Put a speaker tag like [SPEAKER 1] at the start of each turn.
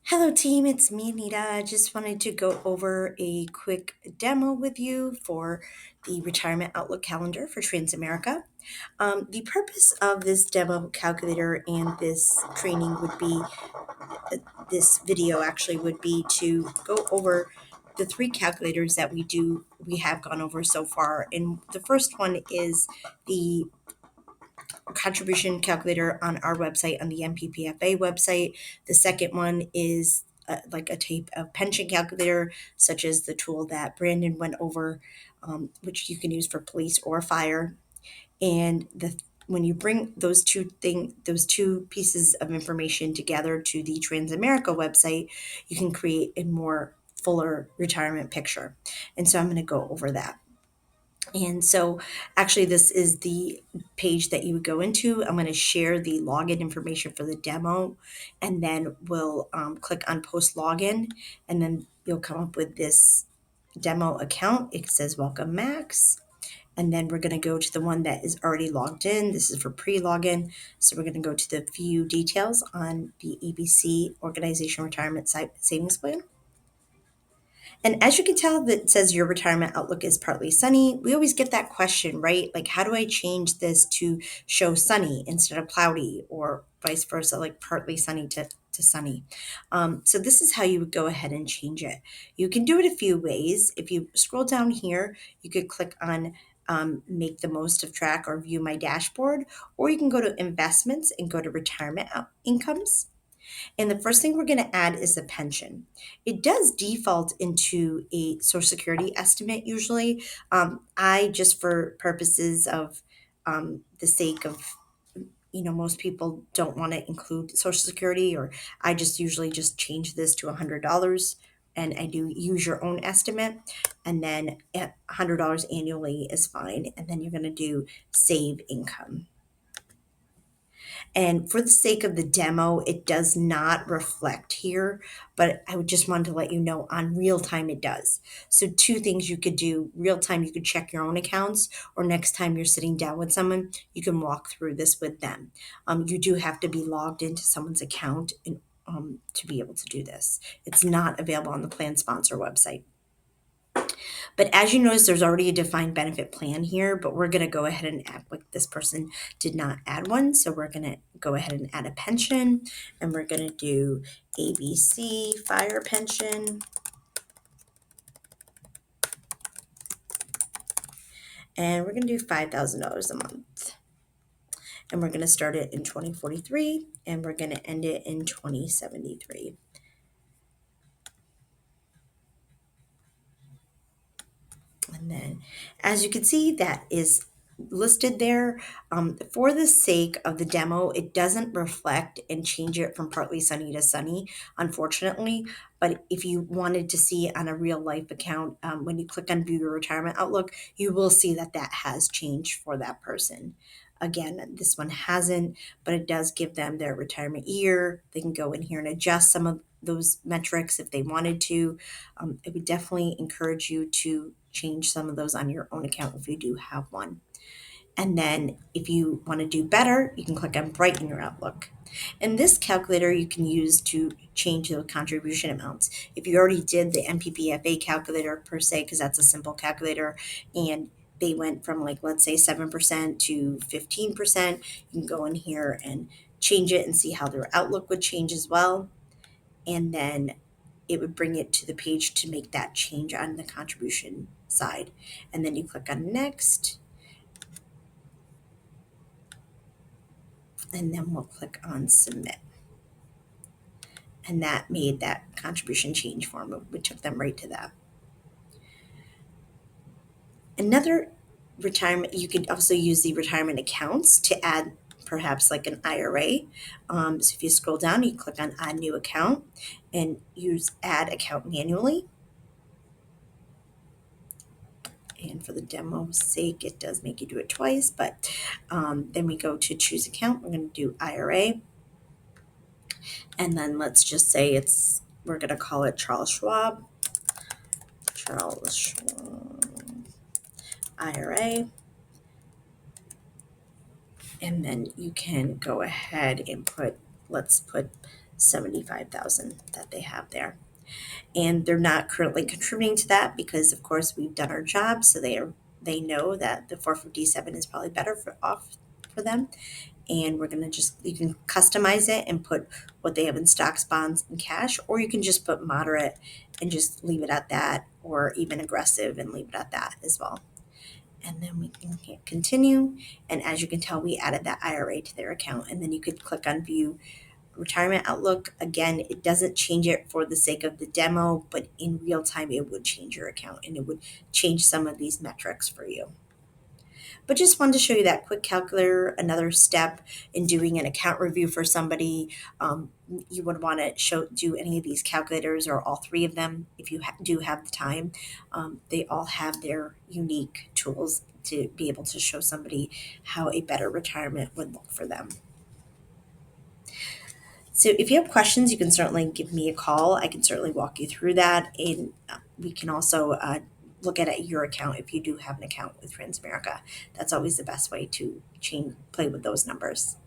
[SPEAKER 1] Hello, team. It's me, Anita. I just wanted to go over a quick demo with you for the Retirement Outlook Calendar for Transamerica. The purpose of this demo calculator and this training would be this video actually would be to go over the three calculators that we have gone over so far. And the first one is the contribution calculator on our website, on the MPPFA website. The second one is like a type of pension calculator, such as the tool that Brandon went over, which you can use for police or fire. And when you bring those two pieces of information together to the Transamerica website, you can create a more fuller retirement picture. And so I'm going to go over that. And so actually this is the page that you would go into. I'm going to share the login information for the demo, and then we'll click on post login, and then you'll come up with this demo account. It says welcome Max. And then we're going to go to the one that is already logged in. This is for pre-login. So we're going to go to the view details on the ABC Organization Retirement Savings Plan. And as you can tell, that it says your retirement outlook is partly sunny. We always get that question, right? Like, how do I change this to show sunny instead of cloudy, or vice versa, like partly sunny to sunny? So this is how you would go ahead and change it. You can do it a few ways. If you scroll down here, you could click on make the most of track or view my dashboard, or you can go to investments and go to retirement incomes. And the first thing we're going to add is a pension. It does default into a Social Security estimate usually. I just for purposes of the sake of most people don't want to include Social Security, or I just usually just change this to $100, and I do use your own estimate, and then at $100 annually is fine, and then you're going to do save income. And for the sake of the demo, it does not reflect here, but I would just want to let you know on real time it does. So two things you could do: real time, you could check your own accounts, or next time you're sitting down with someone, you can walk through this with them. You do have to be logged into someone's account to be able to do this. It's not available on the plan sponsor website. But as you notice, there's already a defined benefit plan here, but we're going to go ahead and add, like this person did not add one. So we're going to go ahead and add a pension, and we're going to do ABC fire pension. And we're going to do $5,000 a month. And we're going to start it in 2043, and we're going to end it in 2073. And then, as you can see, that is listed there. For the sake of the demo, it doesn't reflect and change it from partly sunny to sunny, unfortunately. But if you wanted to see on a real life account, when you click on View Your Retirement Outlook, you will see that that has changed for that person. Again, this one hasn't, but it does give them their retirement year. They can go in here and adjust some of those metrics if they wanted to. I would definitely encourage you to change some of those on your own account if you do have one. And then if you want to do better, you can click on Brighten Your Outlook. And this calculator you can use to change the contribution amounts. If you already did the MPPFA calculator per se, because that's a simple calculator, and they went from, like, let's say 7% to 15%, you can go in here and change it and see how their outlook would change as well. And then it would bring it to the page to make that change on the contribution side. And then you click on next, and then we'll click on submit. And that made that contribution change form. We took them right to that. Another retirement, you could also use the retirement accounts to add perhaps like an IRA. So if you scroll down, you click on add new account and use add account manually. And for the demo's sake, it does make you do it twice, but then we go to choose account. We're going to do IRA. And then let's just say we're going to call it Charles Schwab. Charles Schwab IRA. And then you can go ahead and let's put $75,000 that they have there. And they're not currently contributing to that because of course we've done our job, so they know that the 457 is probably better for them. And we're going to just, you can customize it and put what they have in stocks, bonds, and cash, or you can just put moderate and just leave it at that, or even aggressive and leave it at that as well. And then we can hit continue, and as you can tell, we added that IRA to their account. And then you could click on view retirement outlook. Again, it doesn't change it for the sake of the demo, but in real time it would change your account and it would change some of these metrics for you. But just wanted to show you that quick calculator, another step in doing an account review for somebody. You would want to do any of these calculators or all three of them if you do have the time. They all have their unique tools to be able to show somebody how a better retirement would look for them. So if you have questions, you can certainly give me a call. I can certainly walk you through that. And we can also look at your account if you do have an account with Transamerica. That's always the best way to play with those numbers.